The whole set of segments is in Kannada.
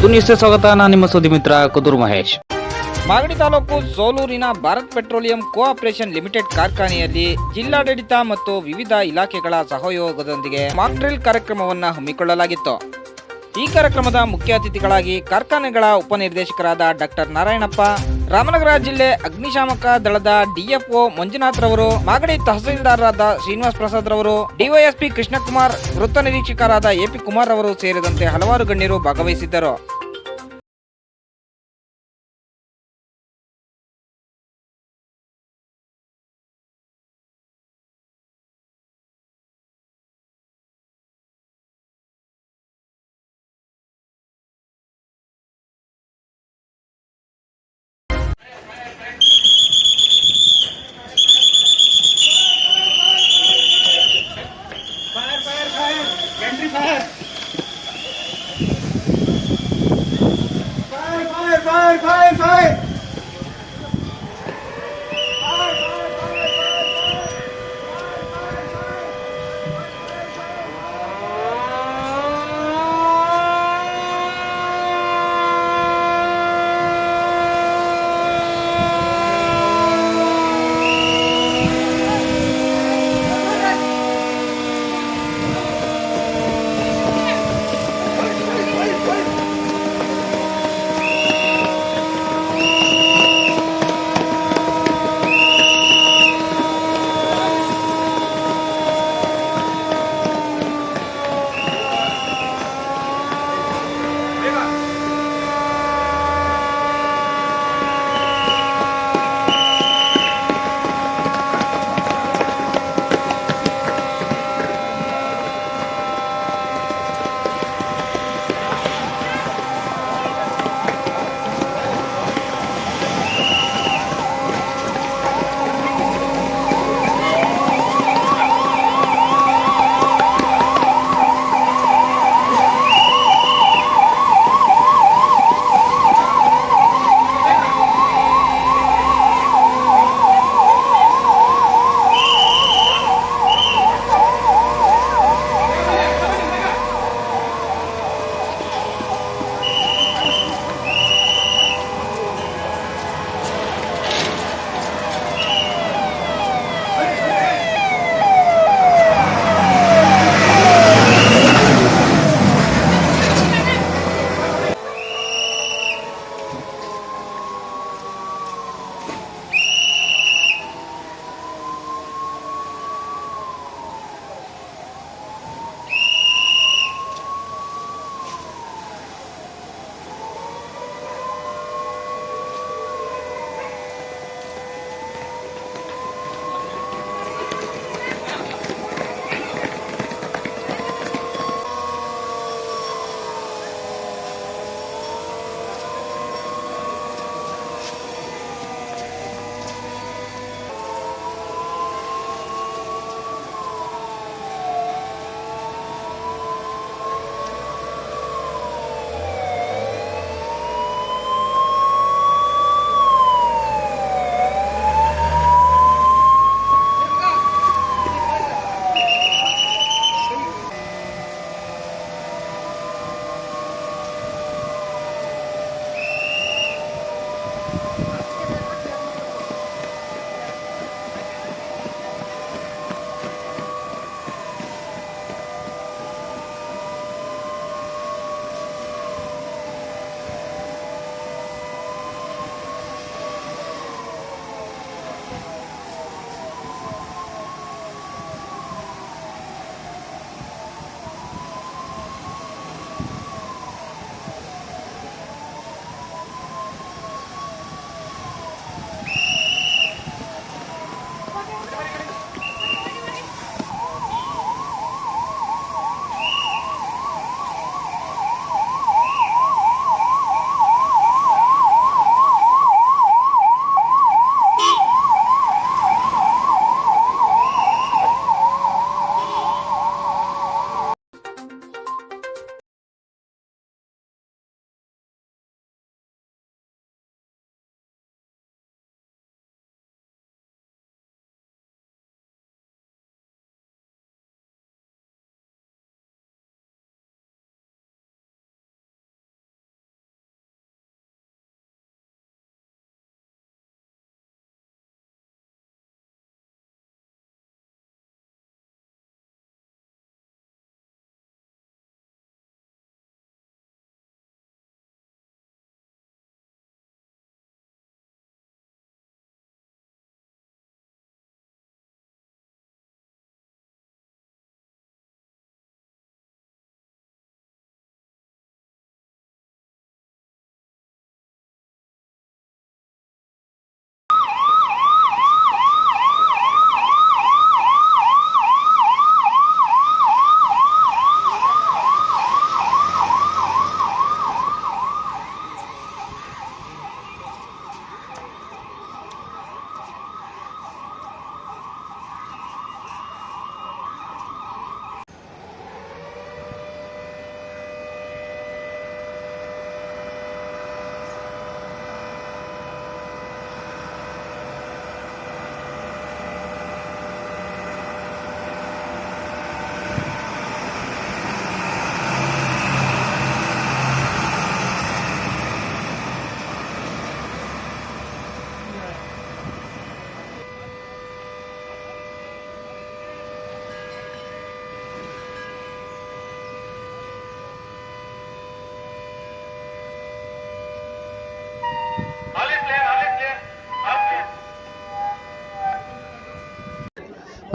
ಕುದು ನ್ಯೂಸ್ಗೆ ಸ್ವಾಗತ. ನಾನು ನಿಮ್ಮ ಸುದ್ದಿ ಮಿತ್ರ ಕುದೂರು ಮಹೇಶ್. ಮಾಗಡಿ ತಾಲೂಕು ಸೋಲೂರಿನ ಭಾರತ್ ಪೆಟ್ರೋಲಿಯಂ ಕೋಆಪರೇಷನ್ ಲಿಮಿಟೆಡ್ ಕಾರ್ಖಾನೆಯಲ್ಲಿ ಜಿಲ್ಲಾಡಳಿತ ಮತ್ತು ವಿವಿಧ ಇಲಾಖೆಗಳ ಸಹಯೋಗದೊಂದಿಗೆ ಮಾಕ್ ಡ್ರಿಲ್ ಕಾರ್ಯಕ್ರಮವನ್ನು ಹಮ್ಮಿಕೊಳ್ಳಲಾಗಿತ್ತು. ಈ ಕಾರ್ಯಕ್ರಮದ ಮುಖ್ಯ ಅತಿಥಿಗಳಾಗಿ ಕಾರ್ಖಾನೆಗಳ ಉಪನಿರ್ದೇಶಕರಾದ ಡಾಕ್ಟರ್ ನಾರಾಯಣಪ್ಪ, ರಾಮನಗರ ಜಿಲ್ಲೆ ಅಗ್ನಿಶಾಮಕ ದಳದ ಡಿಎಫ್ಒ ಮಂಜುನಾಥ್ ರವರು, ಮಾಗಡಿ ತಹಸೀಲ್ದಾರರಾದ ಶ್ರೀನಿವಾಸ್ ಪ್ರಸಾದ್ ರವರು, ಡಿವೈಎಸ್ಪಿ ಕೃಷ್ಣಕುಮಾರ್, ವೃತ್ತ ನಿರೀಕ್ಷಕರಾದ ಎಪಿ ಕುಮಾರ್ ಅವರು ಸೇರಿದಂತೆ ಹಲವಾರು ಗಣ್ಯರು ಭಾಗವಹಿಸಿದ್ದರು.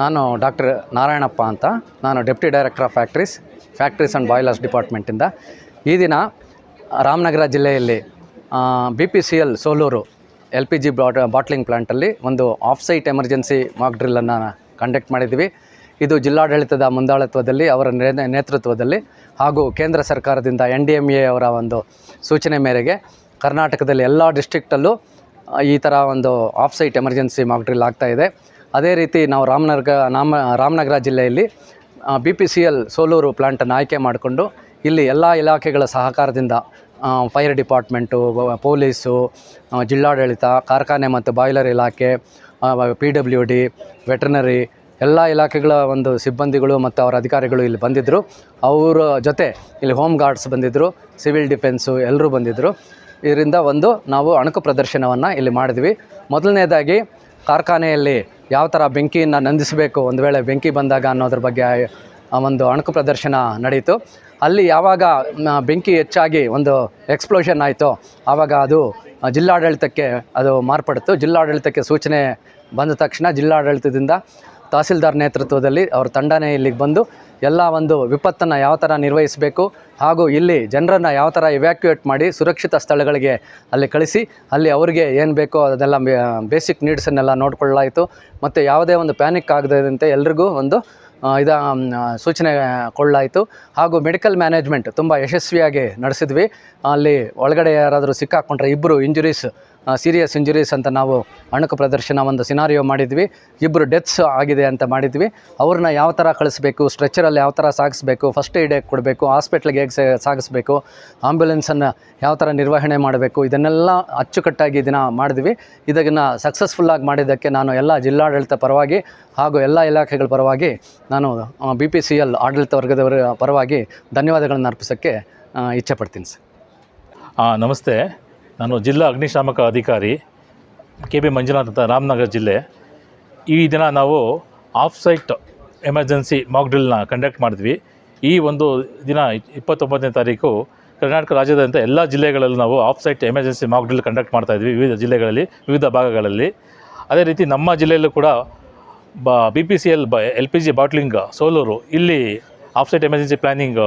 ನಾನು ಡಾಕ್ಟರ್ ನಾರಾಯಣಪ್ಪ ಅಂತ. ನಾನು deputy director of factories and boilers ಡಿಪಾರ್ಟ್ಮೆಂಟಿಂದ. ಈ ದಿನ ರಾಮನಗರ ಜಿಲ್ಲೆಯಲ್ಲಿ BPCL ಸೋಲೂರು LPG ಬಾಟ್ಲಿಂಗ್ ಪ್ಲ್ಯಾಂಟಲ್ಲಿ ಒಂದು ಆಫ್ ಸೈಟ್ ಎಮರ್ಜೆನ್ಸಿ ಮಾಕ್ ಡ್ರಿಲ್ಲನ್ನು ಕಂಡಕ್ಟ್ ಮಾಡಿದ್ವಿ. ಇದು ಜಿಲ್ಲಾಡಳಿತದ ಮುಂದಾಳತ್ವದಲ್ಲಿ, ಅವರ ನೇತೃತ್ವದಲ್ಲಿ ಹಾಗೂ ಕೇಂದ್ರ ಸರ್ಕಾರದಿಂದ NDMA ಅವರ ಒಂದು ಸೂಚನೆ ಮೇರೆಗೆ ಕರ್ನಾಟಕದಲ್ಲಿ ಎಲ್ಲ ಡಿಸ್ಟ್ರಿಕ್ಟಲ್ಲೂ ಈ ಥರ ಒಂದು off site emergency mock drill ಆಗ್ತಾಯಿದೆ. ಅದೇ ರೀತಿ ನಾವು ರಾಮನಗರ ಜಿಲ್ಲೆಯಲ್ಲಿ BPCL ಸೋಲೂರು ಪ್ಲ್ಯಾಂಟನ್ನು ಆಯ್ಕೆ ಮಾಡಿಕೊಂಡು ಇಲ್ಲಿ ಎಲ್ಲ ಇಲಾಖೆಗಳ ಸಹಕಾರದಿಂದ ಫೈರ್ ಡಿಪಾರ್ಟ್ಮೆಂಟು, ಪೊಲೀಸು, ಜಿಲ್ಲಾಡಳಿತ, ಕಾರ್ಖಾನೆ ಮತ್ತು ಬಾಯ್ಲರ್ ಇಲಾಖೆ, PWD, ವೆಟರ್ನರಿ ಎಲ್ಲ ಇಲಾಖೆಗಳ ಒಂದು ಸಿಬ್ಬಂದಿಗಳು ಮತ್ತು ಅವರ ಅಧಿಕಾರಿಗಳು ಇಲ್ಲಿ ಬಂದಿದ್ದರು. ಅವರ ಜೊತೆ ಇಲ್ಲಿ ಹೋಮ್ ಗಾರ್ಡ್ಸ್ ಬಂದಿದ್ದರು, ಸಿವಿಲ್ ಡಿಫೆನ್ಸು ಎಲ್ಲರೂ ಬಂದಿದ್ದರು. ಇದರಿಂದ ನಾವು ಅಣಕು ಪ್ರದರ್ಶನವನ್ನು ಇಲ್ಲಿ ಮಾಡಿದ್ವಿ. ಮೊದಲನೇದಾಗಿ ಕಾರ್ಖಾನೆಯಲ್ಲಿ ಯಾವ ಥರ ಬೆಂಕಿಯನ್ನು ನಂದಿಸಬೇಕು ಒಂದು ವೇಳೆ ಬೆಂಕಿ ಬಂದಾಗ ಅನ್ನೋದ್ರ ಬಗ್ಗೆ ಒಂದು ಅಣಕು ಪ್ರದರ್ಶನ ನಡೆಯಿತು. ಅಲ್ಲಿ ಯಾವಾಗ ಬೆಂಕಿ ಹೆಚ್ಚಾಗಿ ಒಂದು ಎಕ್ಸ್ಪ್ಲೋಷನ್ ಆಯಿತೋ ಆವಾಗ ಅದು ಜಿಲ್ಲಾಡಳಿತಕ್ಕೆ ಅದು ಮಾರ್ಪಡಿತು. ಜಿಲ್ಲಾಡಳಿತಕ್ಕೆ ಸೂಚನೆ ಬಂದ ತಕ್ಷಣ ಜಿಲ್ಲಾಡಳಿತದಿಂದ ತಹಸೀಲ್ದಾರ್ ನೇತೃತ್ವದಲ್ಲಿ ಅವ್ರ ತಂಡನೇ ಇಲ್ಲಿಗೆ ಬಂದು ಎಲ್ಲ ಒಂದು ವಿಪತ್ತನ್ನು ಯಾವ ಥರ ನಿರ್ವಹಿಸಬೇಕು ಹಾಗೂ ಇಲ್ಲಿ ಜನರನ್ನು ಯಾವ ಥರ ಇವ್ಯಾಕ್ಯುಯೇಟ್ ಮಾಡಿ ಸುರಕ್ಷಿತ ಸ್ಥಳಗಳಿಗೆ ಅಲ್ಲಿ ಕಳಿಸಿ ಅಲ್ಲಿ ಅವರಿಗೆ ಏನು ಬೇಕೋ ಅದೆಲ್ಲ ಬೇಸಿಕ್ ನೀಡ್ಸನ್ನೆಲ್ಲ ನೋಡ್ಕೊಳ್ಳಾಯಿತು. ಮತ್ತು ಯಾವುದೇ ಒಂದು ಪ್ಯಾನಿಕ್ ಆಗದಂತೆ ಎಲ್ರಿಗೂ ಒಂದು ಸೂಚನೆ ಕೊಳ್ಳಾಯಿತು. ಹಾಗೂ ಮೆಡಿಕಲ್ ಮ್ಯಾನೇಜ್ಮೆಂಟ್ ತುಂಬ ಯಶಸ್ವಿಯಾಗಿ ನಡೆಸಿದ್ವಿ. ಅಲ್ಲಿ ಒಳಗಡೆ ಯಾರಾದರೂ ಸಿಕ್ಕಾಕೊಂಡ್ರೆ ಇಬ್ಬರು ಸೀರಿಯಸ್ ಇಂಜುರೀಸ್ ಅಂತ ನಾವು ಅಣಕು ಪ್ರದರ್ಶನ ಒಂದು ಸಿನಾರಿಯೋ ಮಾಡಿದ್ವಿ. 2 ಡೆತ್ಸ್ ಆಗಿದೆ ಅಂತ ಮಾಡಿದ್ವಿ. ಅವ್ರನ್ನ ಯಾವ ಥರ ಕಳಿಸ್ಬೇಕು, ಸ್ಟ್ರೆಚ್ಚರಲ್ಲಿ ಯಾವ ಥರ ಸಾಗಿಸ್ಬೇಕು, ಫಸ್ಟ್ ಏಡ್ ಹೇಗೆ ಕೊಡಬೇಕು, ಹಾಸ್ಪಿಟ್ಲಿಗೆ ಹೇಗೆ ಸಾಗಿಸ್ಬೇಕು, ಆಂಬ್ಯುಲೆನ್ಸನ್ನು ಯಾವ ಥರ ನಿರ್ವಹಣೆ ಮಾಡಬೇಕು, ಇದನ್ನೆಲ್ಲ ಅಚ್ಚುಕಟ್ಟಾಗಿ ದಿನ ಮಾಡಿದ್ವಿ. ಇದನ್ನು ಸಕ್ಸಸ್ಫುಲ್ಲಾಗಿ ಮಾಡಿದ್ದಕ್ಕೆ ನಾನು ಎಲ್ಲ ಜಿಲ್ಲಾಡಳಿತ ಪರವಾಗಿ ಹಾಗೂ ಎಲ್ಲ ಇಲಾಖೆಗಳ ಪರವಾಗಿ ನಾನು BPCL ಆಡಳಿತ ವರ್ಗದವರ ಪರವಾಗಿ ಧನ್ಯವಾದಗಳನ್ನು ಅರ್ಪಿಸೋಕ್ಕೆ ಇಚ್ಛೆಪಡ್ತೀನಿ ಸರ್. ನಮಸ್ತೆ. ನಾನು ಜಿಲ್ಲಾ ಅಗ್ನಿಶಾಮಕ ಅಧಿಕಾರಿ KB ಮಂಜುನಾಥ್ ಅಂತ, ರಾಮನಗರ ಜಿಲ್ಲೆ. ಈ ದಿನ ನಾವು ಆಫ್ ಸೈಟ್ ಎಮರ್ಜೆನ್ಸಿ ಮಾಕ್ ಡ್ರಿಲ್ನ ಕಂಡಕ್ಟ್ ಮಾಡಿದ್ವಿ. ಈ ಒಂದು ದಿನ 29ನೇ ತಾರೀಕು ಕರ್ನಾಟಕ ರಾಜ್ಯದಂಥ ಎಲ್ಲ ಜಿಲ್ಲೆಗಳಲ್ಲೂ ನಾವು off site emergency mock drill conduct ಮಾಡ್ತಾಯಿದ್ವಿ, ವಿವಿಧ ಜಿಲ್ಲೆಗಳಲ್ಲಿ, ವಿವಿಧ ಭಾಗಗಳಲ್ಲಿ. ಅದೇ ರೀತಿ ನಮ್ಮ ಜಿಲ್ಲೆಯಲ್ಲೂ ಕೂಡ BPCL LPG ಬಾಟ್ಲಿಂಗ್ ಸೋಲೂರು ಇಲ್ಲಿ ಆಫ್ ಸೈಟ್ ಎಮರ್ಜೆನ್ಸಿ ಪ್ಲ್ಯಾನಿಂಗ್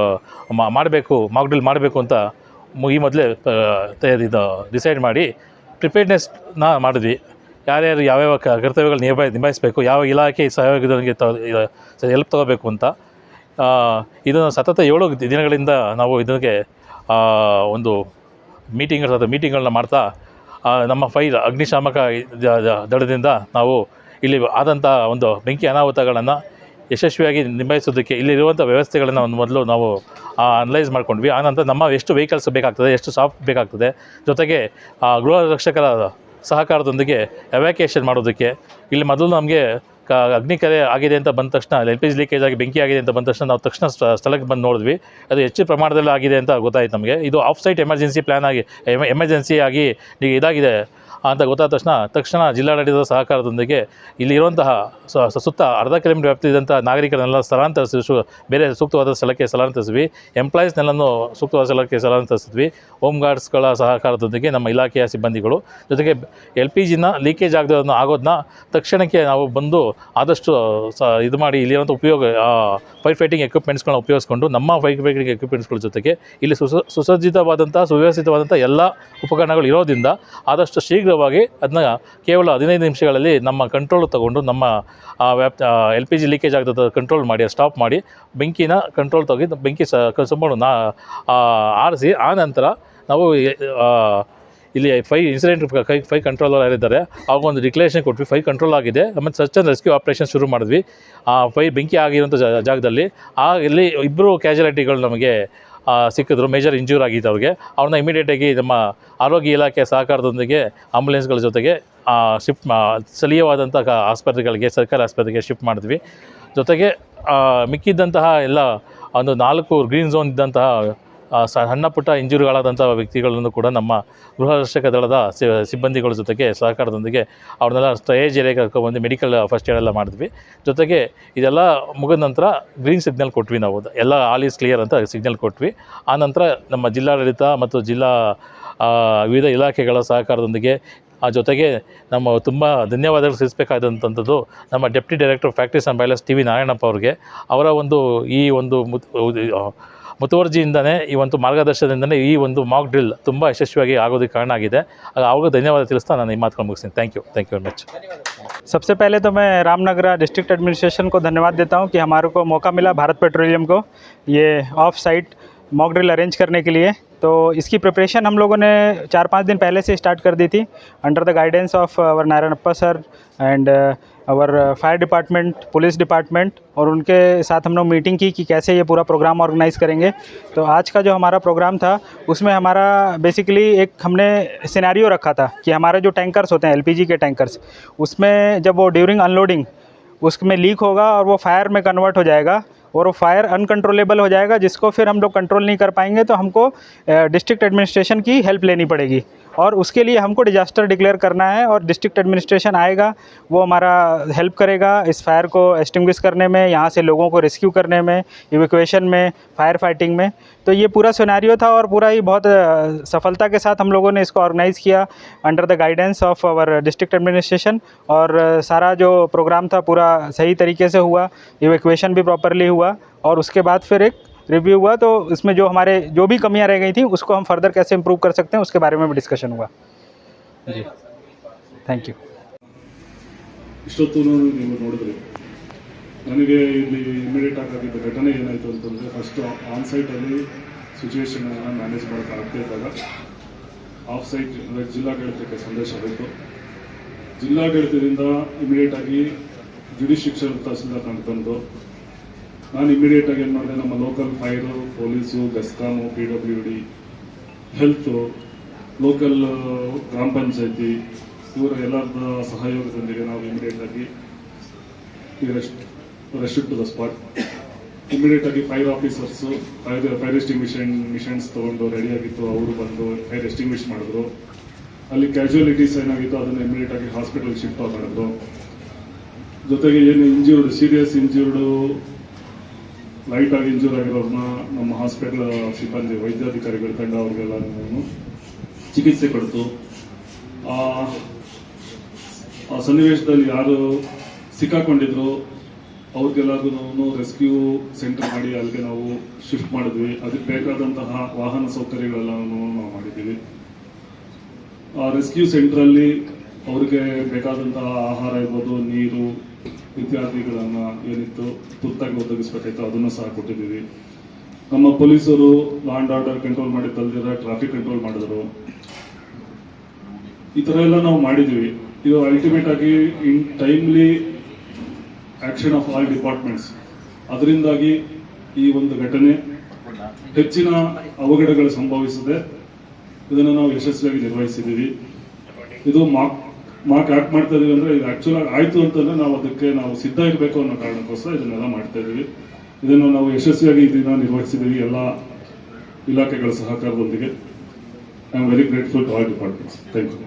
ಮಾಡಬೇಕು, ಮಾಕ್ ಡ್ರಿಲ್ ಮಾಡಬೇಕು ಅಂತ ಈ ಮೊದಲೇ ಡಿಸೈಡ್ ಮಾಡಿ ಪ್ರಿಪೇರ್ಡ್ನೆಸ್ನ ಮಾಡಿದ್ವಿ. ಯಾರ್ಯಾರು ಯಾವ್ಯಾವ ಕರ್ತವ್ಯಗಳು ನಿಭಾಯಿಸಬೇಕು, ಯಾವ ಇಲಾಖೆ ಸಹಯೋಗದವರಿಗೆ ಹೆಲ್ಪ್ ತೊಗೋಬೇಕು ಅಂತ. ಇದನ್ನು ಸತತ 7 ದಿನಗಳಿಂದ ನಾವು ಇದಕ್ಕೆ ಒಂದು ಮೀಟಿಂಗ್ಗಳನ್ನ ಮಾಡ್ತಾ ನಮ್ಮ ಅಗ್ನಿಶಾಮಕ ದಳದಿಂದ ನಾವು ಇಲ್ಲಿ ಆದಂಥ ಒಂದು ಬೆಂಕಿ ಅನಾಹುತಗಳನ್ನು ಯಶಸ್ವಿಯಾಗಿ ನಿಭಾಯಿಸೋದಕ್ಕೆ ಇಲ್ಲಿರುವಂಥ ವ್ಯವಸ್ಥೆಗಳನ್ನು ಮೊದಲು ನಾವು ಅನಲೈಸ್ ಮಾಡ್ಕೊಂಡ್ವಿ. ಆನಂತರ ನಮ್ಮ ಎಷ್ಟು ವೆಹಿಕಲ್ಸ್ ಬೇಕಾಗ್ತದೆ, ಎಷ್ಟು ಸಾಫ್ಟ್ ಬೇಕಾಗ್ತದೆ, ಜೊತೆಗೆ ಗೃಹ ರಕ್ಷಕರ ಸಹಕಾರದೊಂದಿಗೆ ಎವ್ಯಾಕ್ಯುಯೇಷನ್ ಮಾಡೋದಕ್ಕೆ ಇಲ್ಲಿ ಮೊದಲು ನಮಗೆ ಅಗ್ನಿಕರೆ ಆಗಿದೆ ಅಂತ ಬಂದ ತಕ್ಷಣ, LPG ಲೀಕೇಜ್ ಆಗಿ ಬೆಂಕಿ ಆಗಿದೆ ಅಂತ ಬಂದ ತಕ್ಷಣ ನಾವು ತಕ್ಷಣ ಸ್ಥಳಕ್ಕೆ ಬಂದು ನೋಡಿದ್ವಿ. ಅದು ಹೆಚ್ಚು ಪ್ರಮಾಣದಲ್ಲಿ ಆಗಿದೆ ಅಂತ ಗೊತ್ತಾಯಿತು ನಮಗೆ. ಇದು ಆಫ್ ಸೈಟ್ ಎಮರ್ಜೆನ್ಸಿ ಪ್ಲ್ಯಾನ್ ಆಗಿ ಎಮರ್ಜೆನ್ಸಿ ಆಗಿ ಇದಾಗಿದೆ ಅಂತ ಗೊತ್ತಾದ ತಕ್ಷಣ ಜಿಲ್ಲಾಡಳಿತದ ಸಹಕಾರದೊಂದಿಗೆ ಇಲ್ಲಿರುವಂತಹ ಸುತ್ತ ಅರ್ಧ ಕಿಲೋಮೀಟರ್ ವ್ಯಾಪ್ತಿಯಿದ್ದಂಥ ನಾಗರಿಕರನ್ನೆಲ್ಲ ಬೇರೆ ಸೂಕ್ತವಾದ ಸ್ಥಳಕ್ಕೆ ಸ್ಥಳಾಂತರಿಸಿದ್ವಿ. ಎಂಪ್ಲಾಯೀಸ್ನೆಲ್ಲನೂ ಸೂಕ್ತವಾದ ಸ್ಥಳಕ್ಕೆ ಸ್ಥಳಾಂತರಿಸಿದ್ವಿ. ಹೋಮ್ ಗಾರ್ಡ್ಸ್ಗಳ ಸಹಕಾರದೊಂದಿಗೆ ನಮ್ಮ ಇಲಾಖೆಯ ಸಿಬ್ಬಂದಿಗಳು, ಜೊತೆಗೆ LPGನ ಲೀಕೇಜ್ ಆಗೋದನ್ನ ತಕ್ಷಣಕ್ಕೆ ನಾವು ಬಂದು ಆದಷ್ಟು ಇದು ಮಾಡಿ ಇಲ್ಲಿರುವಂಥ ಫೈರ್ ಫೈಟಿಂಗ್ ಎಕ್ವಿಪ್ಮೆಂಟ್ಸ್ಗಳನ್ನ ಉಪಯೋಗಿಸ್ಕೊಂಡು ನಮ್ಮ ಫೈರ್ ಫೈಟಿಂಗ್ ಎಕ್ವಿಪ್ಮೆಂಟ್ಸ್ಗಳ ಜೊತೆಗೆ ಇಲ್ಲಿ ಸುಸಜ್ಜಿತವಾದಂಥ ಸುವ್ಯವಸ್ಥಿತವಾದಂಥ ಎಲ್ಲ ಉಪಕರಣಗಳು ಇರೋದ್ರಿಂದ ಆದಷ್ಟು ಶೀಘ್ರವಾಗಿ ಅದನ್ನ ಕೇವಲ 15 ನಿಮಿಷಗಳಲ್ಲಿ ನಮ್ಮ ಕಂಟ್ರೋಲ್ ತಗೊಂಡು ನಮ್ಮ LPG ಲೀಕೇಜ್ ಆಗದ ಕಂಟ್ರೋಲ್ ಮಾಡಿ, ಸ್ಟಾಪ್ ಮಾಡಿ, ಬೆಂಕಿನ ಕಂಟ್ರೋಲ್ ತೆಗೆದು ಬೆಂಕಿ ಸಂಪೂರ್ಣ ಆರಿಸಿ ಆನಂತರ ನಾವು ಇಲ್ಲಿ 5 ಕಂಟ್ರೋಲರ್ ಯಾರಿದ್ದಾರೆ ಅವ್ರಿಗೊಂದು ಡಿಕ್ಲೇರೇಷನ್ ಕೊಟ್ವಿ. 5 ಕಂಟ್ರೋಲ್ ಆಗಿದೆ. ಆಮೇಲೆ ಸರ್ಚ್ ಆ್ಯಂಡ್ ರೆಸ್ಕ್ಯೂ ಆಪ್ರೇಷನ್ ಶುರು ಮಾಡಿದ್ವಿ. 5 ಬೆಂಕಿ ಆಗಿರೋಂಥ ಜಾಗದಲ್ಲಿ ಇಲ್ಲಿ 2 ಕ್ಯಾಜುಯಾಲಿಟಿಗಳು ನಮಗೆ ಸಿಕ್ಕಿದ್ರು, ಮೇಜರ್ ಇಂಜೂರ್ ಆಗಿದ್ದು ಅವ್ರಿಗೆ. ಅವ್ರನ್ನ ಇಮಿಡಿಯೇಟಾಗಿ ನಮ್ಮ ಆರೋಗ್ಯ ಇಲಾಖೆ ಸಹಕಾರದೊಂದಿಗೆ ಆಂಬುಲೆನ್ಸ್ಗಳ ಜೊತೆಗೆ ಸ್ಥಳೀಯವಾದಂಥ ಆಸ್ಪತ್ರೆಗಳಿಗೆ, ಸರ್ಕಾರಿ ಆಸ್ಪತ್ರೆಗೆ ಶಿಫ್ಟ್ ಮಾಡಿದ್ವಿ. ಜೊತೆಗೆ ಮಿಕ್ಕಿದ್ದಂತಹ ಎಲ್ಲ ಒಂದು 4 ಗ್ರೀನ್ ಝೋನ್ ಇದ್ದಂತಹ ಸಣ್ಣ ಪುಟ್ಟ ಇಂಜುರಿಗಳಾದಂಥ ವ್ಯಕ್ತಿಗಳನ್ನು ಕೂಡ ನಮ್ಮ ಗೃಹ ರಕ್ಷಕ ದಳದ ಸಿಬ್ಬಂದಿಗಳ ಜೊತೆಗೆ ಸಹಕಾರದೊಂದಿಗೆ ಅವ್ರನ್ನೆಲ್ಲ ಸ್ಟೇಜ್ ಏರಿಯಾಗೆ ಕರ್ಕೊಂಡ್ಬಂದು ಮೆಡಿಕಲ್ ಫಸ್ಟ್ ಏಡ್ ಎಲ್ಲ ಮಾಡಿದ್ವಿ. ಜೊತೆಗೆ ಇದೆಲ್ಲ ಮುಗಿದ ನಂತರ ಗ್ರೀನ್ ಸಿಗ್ನಲ್ ಕೊಟ್ವಿ. ನಾವು ಎಲ್ಲ ಆಲ್ ಈಸ್ ಕ್ಲಿಯರ್ ಅಂತ ಸಿಗ್ನಲ್ ಕೊಟ್ವಿ. ಆನಂತರ ನಮ್ಮ ಜಿಲ್ಲಾಡಳಿತ ಮತ್ತು ವಿವಿಧ ಇಲಾಖೆಗಳ ಸಹಕಾರದೊಂದಿಗೆ ಜೊತೆಗೆ ನಮ್ಮ ತುಂಬ ಧನ್ಯವಾದಗಳು ಸಲ್ಲಿಸಬೇಕಾದಂಥದ್ದು ನಮ್ಮ deputy director factories and boilers T V Narayanappa ಅವರಿಗೆ. ಅವರ ಈ ಒಂದು ಮುತುವರ್ಜಿಯಿಂದನೇ ಈ ಒಂದು ಮಾರ್ಗದರ್ಶನದಿಂದನೇ ಈ ಒಂದು ಮಾಕ್ ಡ್ರಿಲ್ ತುಂಬ ಯಶಸ್ವಿಯಾಗಿ ಆಗೋದಕ್ಕೆ ಕಾರಣ ಆಗಿದೆ. ಅವ್ರಿಗೆ ಧನ್ಯವಾದ ತಿಳಿಸ್ತಾ ನಾನು ಈ ಮಾತುಗಳು ಮುಗಿಸ್ತೀನಿ. Thank you very much. सबसे पहले तो मैं रामनगरा डिस्ट्रिक्ट एडमिनिस्ट्रेशन को धन्यवाद देता हूं कि हमारे को मौका मिला भारत पेट्रोलियम को ये of site mock drill arrange करने के लिए। तो इसकी प्रिपरेशन हम लोगों ने 4-5 दिन पहले से स्टार्ट कर दी थी under the guidance of our Narayanappa sir and our fire department, police department, और उनके साथ हम लोग मीटिंग की कि कैसे ये पूरा प्रोग्राम ऑर्गेनाइज़ करेंगे। तो आज का जो हमारा प्रोग्राम था उसमें हमारा बेसिकली एक हमने सिनेरियो रखा था कि हमारे जो टैंकर्स होते हैं एलपीजी के टैंकर्स, उसमें जब वो ड्यूरिंग अनलोडिंग उसमें लीक होगा और वो फायर में कन्वर्ट हो जाएगा और वो फायर अनकंट्रोलेबल हो जाएगा, जिसको फिर हम लोग कंट्रोल नहीं कर पाएंगे, तो हमको डिस्ट्रिक्ट एडमिनिस्ट्रेशन की हेल्प लेनी पड़ेगी और उसके लिए हमको डिजास्टर डिक्लेयर करना है और डिस्ट्रिक्ट एडमिनिस्ट्रेशन आएगा, वो हमारा हेल्प करेगा इस फायर को एक्सटिंग्विश करने में, यहाँ से लोगों को रेस्क्यू करने में, इवैक्यूएशन में, फायर फाइटिंग में। तो ये पूरा सिनेरियो था और पूरा ही बहुत सफलता के साथ हम लोगों ने इसको ऑर्गेनाइज़ किया under the guidance of our district administration और सारा जो प्रोग्राम था पूरा सही तरीके से हुआ, इवैक्यूएशन भी प्रॉपरली हुआ और उसके बाद फिर एक रिव्यू हुआ। तो इसमें जो हमारे जो भी कमियां रह गई थी उसको हम फर्दर कैसे इम्प्रूव कर सकते हैं उसके बारे में भी डिस्कशन हुआ जी। Thank you. ಇಷ್ಟೊತ್ತು ನೀವು ನೋಡಿದ್ರಿ. ನನಗೆ ಇಲ್ಲಿ ಇಮಿಡಿಯೇಟ್ ಆಗಿದ್ದ ಘಟನೆ ಏನಾಯಿತು ಅಂತಂದರೆ, ಫಸ್ಟು ಆನ್ಸೈಟಲ್ಲಿ ಸಿಚುವೇಶನನ್ನು ಮ್ಯಾನೇಜ್ ಮಾಡೋಕ್ಕಾಗಬೇಕಾಗ ಆಫ್ ಸೈಟ್ ಅಂದರೆ ಜಿಲ್ಲಾಡಳಿತಕ್ಕೆ ಸಂದೇಶ ಬೇಕು. ಜಿಲ್ಲಾಡಳಿತದಿಂದ ಇಮಿಡಿಯೇಟಾಗಿ ಜುಡಿಷಿಯಲ್ ತಹಸೀಲ್ದಾರ್ ತಂದು ನಾನು ಇಮಿಡಿಯೇಟಾಗಿ ಏನು ಮಾಡಿದೆ, ನಮ್ಮ local fire, police, BESCOM, PWD, health, local ಗ್ರಾಮ ಪಂಚಾಯತಿ ಇವರ ಎಲ್ಲರ ಸಹಯೋಗದೊಂದಿಗೆ ನಾವು ಇಮಿಡಿಯೇಟಾಗಿ ರಶ್ ಟು ದ ಸ್ಪಾಟ್. ಇಮಿಡಿಯೇಟಾಗಿ ಫೈರ್ ಆಫೀಸರ್ಸು ಫೈರ್ ಮಿಷನ್ಸ್ ತೊಗೊಂಡು ರೆಡಿಯಾಗಿತ್ತು, ಅವರು ಬಂದು ಫೈರ್ ಎಸ್ಟಿಂಗ್ವಿಷ್ ಮಾಡಿದ್ರು. ಅಲ್ಲಿ ಕ್ಯಾಶುಯಾಲಿಟೀಸ್ ಏನಾಗಿತ್ತು ಅದನ್ನು ಇಮಿಡಿಯೇಟಾಗಿ ಹಾಸ್ಪಿಟಲ್ ಶಿಫ್ಟ್ ಮಾಡಿದ್ರು. ಜೊತೆಗೆ ಏನು ಇಂಜ್ಯೂರ್ಡ್, ಸೀರಿಯಸ್ ಇಂಜ್ಯೂರ್ಡು, ಲೈಟಾಗಿ ಇಂಜೂರ್ ಆಗಿರೋರನ್ನ ನಮ್ಮ ಹಾಸ್ಪಿಟಲ್ ಸಿಬ್ಬಂದಿ ವೈದ್ಯಾಧಿಕಾರಿಗಳು ತಂಡ ಅವ್ರಿಗೆಲ್ಲ ಚಿಕಿತ್ಸೆ ಕೊಡ್ತು. ಆ ಸನ್ನಿವೇಶದಲ್ಲಿ ಯಾರು ಸಿಕ್ಕಾಕೊಂಡಿದ್ರು ಅವ್ರಿಗೆಲ್ಲರಿಗೂ ರೆಸ್ಕ್ಯೂ ಸೆಂಟರ್ ಮಾಡಿ ಅಲ್ಲಿಗೆ ನಾವು ಶಿಫ್ಟ್ ಮಾಡಿದ್ವಿ. ಅದಕ್ಕೆ ಬೇಕಾದಂತಹ ವಾಹನ ಸೌಕರ್ಯಗಳೆಲ್ಲನೂ ನಾವು ಮಾಡಿದ್ದೀವಿ. ಆ ರೆಸ್ಕ್ಯೂ ಸೆಂಟ್ರಲ್ಲಿ ಅವ್ರಿಗೆ ಬೇಕಾದಂತಹ ಆಹಾರ ಇರ್ಬೋದು, ನೀರು ಇತ್ಯಾದಿಗಳನ್ನು ಏನಿತ್ತು ತುರ್ತಾಗಿ ಒದಗಿಸ್ಬೇಕಾಯ್ತು ಅದನ್ನು ಸಹ ಕೊಟ್ಟಿದ್ದೀವಿ. ನಮ್ಮ ಪೊಲೀಸರು ಲಾ ಆ್ಯಂಡ್ ಆರ್ಡರ್ ಕಂಟ್ರೋಲ್ ಮಾಡಿ ತಲ್ದಿರ ಟ್ರಾಫಿಕ್ ಕಂಟ್ರೋಲ್ ಮಾಡಿದ್ರು. ಈ ಥರ ಎಲ್ಲ ನಾವು ಮಾಡಿದ್ದೀವಿ. ಇದು ಅಲ್ಟಿಮೇಟ್ ಆಗಿ in timely action of all departments. ಅದರಿಂದಾಗಿ ಈ ಒಂದು ಘಟನೆ ಹೆಚ್ಚಿನ ಅವಘಡಗಳು ಸಂಭವಿಸದೆ ಇದನ್ನು ನಾವು ಯಶಸ್ವಿಯಾಗಿ ನಿರ್ವಹಿಸಿದ್ದೀವಿ. ಇದು ಮಾಕ್ ಯಾಕೆ ಮಾಡ್ತಾ ಇದೀವಿ ಅಂದರೆ, ಇದು ಆ್ಯಕ್ಚುಲಾಗಿ ಆಯಿತು ಅಂತಂದರೆ ನಾವು ಸಿದ್ಧ ಇರಬೇಕು ಅನ್ನೋ ಕಾರಣಕ್ಕೋಸ್ಕರ ಇದನ್ನೆಲ್ಲ ಮಾಡ್ತಾ ಇದ್ದೀವಿ. ಇದನ್ನು ನಾವು ಯಶಸ್ವಿಯಾಗಿ ಇದನ್ನು ನಿರ್ವಹಿಸಿದ್ದೀವಿ ಎಲ್ಲ ಇಲಾಖೆಗಳ ಸಹಕಾರದೊಂದಿಗೆ. I am very grateful to all departments. Thank you.